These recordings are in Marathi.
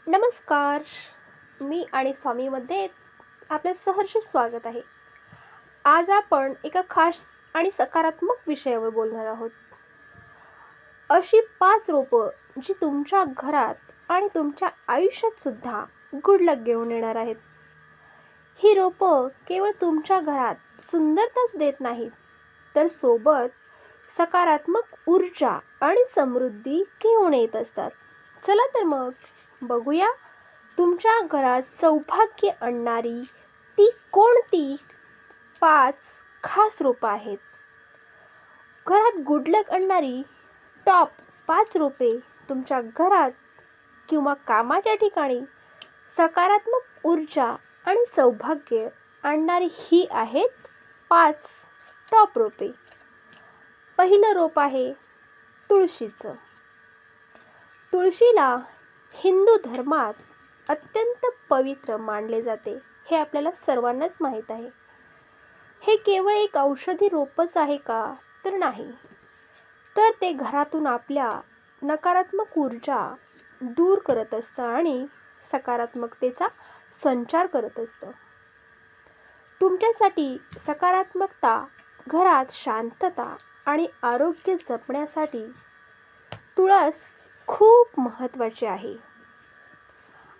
नमस्कार. मी आणि स्वामीमध्ये आपलं सहर्ष स्वागत आहे. आज आपण एका खास आणि सकारात्मक विषयावर बोलणार आहोत. अशी 5 रोपं जी तुमच्या घरात आणि तुमच्या आयुष्यात सुद्धा गुड लक घेऊन येणार आहेत. ही रोपं केवळ तुमच्या घरात सुंदरताच देत नाहीत, तर सोबत सकारात्मक ऊर्जा आणि समृद्धी घेऊन येत असतात. चला तर मग बघूया, तुमच्या घरात सौभाग्य आणणारी ती कोणती 5 खास रोपं आहेत. घरात गुड लक आणणारी टॉप 5 रोपे तुमच्या घरात किंवा कामाच्या ठिकाणी सकारात्मक ऊर्जा आणि सौभाग्य आणणारी ही आहेत 5 टॉप रोपे. पहिलं रोप आहे तुळशीचं. तुळशीला हिंदू धर्मात अत्यंत पवित्र मानले जाते, हे आपल्याला सर्वांनाच माहीत आहे. हे केवळ एक औषधी रोपच आहे का? तर नाही, तर ते घरातून आपल्या नकारात्मक ऊर्जा दूर करत असतं आणि सकारात्मकतेचा संचार करत असतं. तुमच्यासाठी सकारात्मकता, घरात शांतता आणि आरोग्य जपण्यासाठी तुळस खूप महत्त्वाची आहे.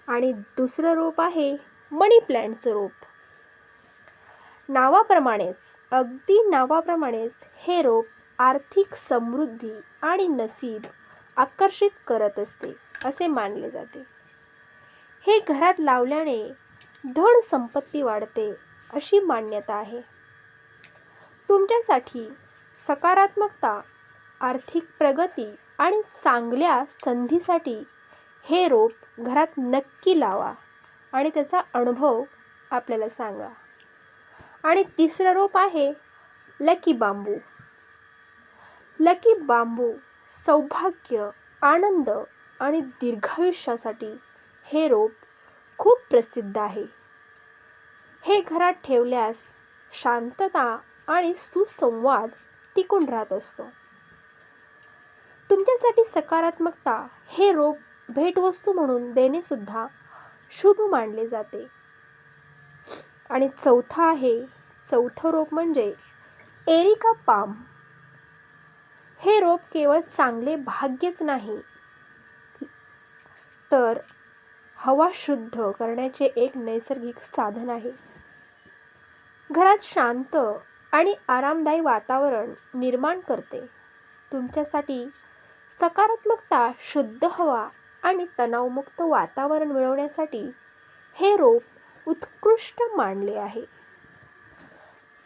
आणि दुसरं रोप आहे मनी प्लॅन्टचं रोप. अगदी नावाप्रमाणेच हे रोप आर्थिक समृद्धी आणि नशीब आकर्षित करत असते असे मानले जाते. हे घरात लावल्याने धन संपत्ती वाढते अशी मान्यता आहे. तुमच्यासाठी सकारात्मकता, आर्थिक प्रगती आणि चांगल्या संधीसाठी हे रोप घरात नक्की लावा आणि त्याचा अनुभव आपल्याला सांगा. आणि तिसरं रोप आहे लकी बांबू. लकी बांबू सौभाग्य, आनंद आणि दीर्घायुष्यासाठी हे रोप खूप प्रसिद्ध आहे. हे घरात ठेवल्यास शांतता आणि सुसंवाद टिकून राहत असतो. तुमच्यासाठी सकारात्मकता हे रोप भेटवस्तू म्हणून देणे सुद्धा शुभ मानले जाते. आणि चौथं रोप म्हणजे एरिका पाम. हे रोप केवळ चांगले भाग्यच नाही, तर हवा शुद्ध करण्याचे एक नैसर्गिक साधन आहे. घरात शांत आणि आरामदायी वातावरण निर्माण करते. तुमच्यासाठी सकारात्मकता, शुद्ध हवा आणि तणावमुक्त वातावरण मिळवण्यासाठी हे रोप उत्कृष्ट मानले आहे.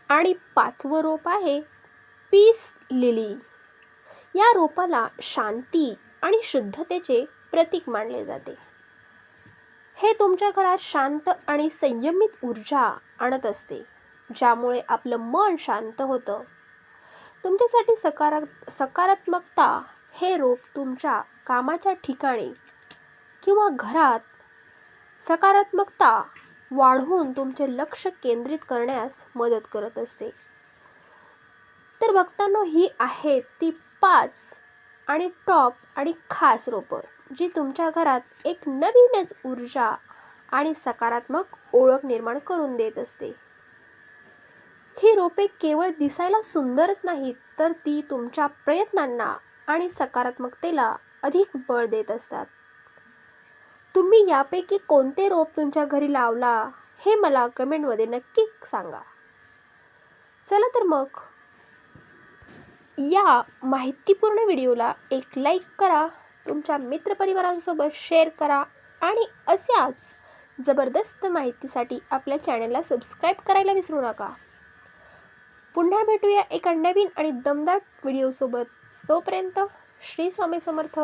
आणि 5वं रोप आहे पीस लिली. या रोपाला शांती आणि शुद्धतेचे प्रतीक मानले जाते. हे तुमच्या घरात शांत आणि संयमित ऊर्जा आणत असते, ज्यामुळे आपलं मन शांत होतं. तुमच्यासाठी सकारात्मकता हे रोप तुमच्या कामाच्या ठिकाणी किंवा घरात सकारात्मकता वाढवून तुमचे लक्ष केंद्रित करण्यास मदत करत असते. तर बघताना ही आहेत ती 5 आणि टॉप आणि खास रोपं जी तुमच्या घरात एक नवीनच ऊर्जा आणि सकारात्मक ओळख निर्माण करून देत असते. ही रोपे केवळ दिसायला सुंदरच नाहीत, तर ती तुमच्या प्रयत्नांना आणि सकारात्मकतेला अधिक बळ देत असतात. तुम्ही यापैकी कोणते रोप तुमच्या घरी लावला हे मला कमेंटमध्ये नक्की सांगा. चला तर मग या माहितीपूर्ण व्हिडिओला एक लाईक करा, तुमच्या मित्रपरिवारांसोबत शेअर करा आणि अशाच जबरदस्त माहितीसाठी आपल्या चॅनलला सबस्क्राईब करायला विसरू नका. पुन्हा भेटूया एका नवीन आणि दमदार व्हिडिओसोबत. तोपर्यंत श्री स्वामी समर्थ.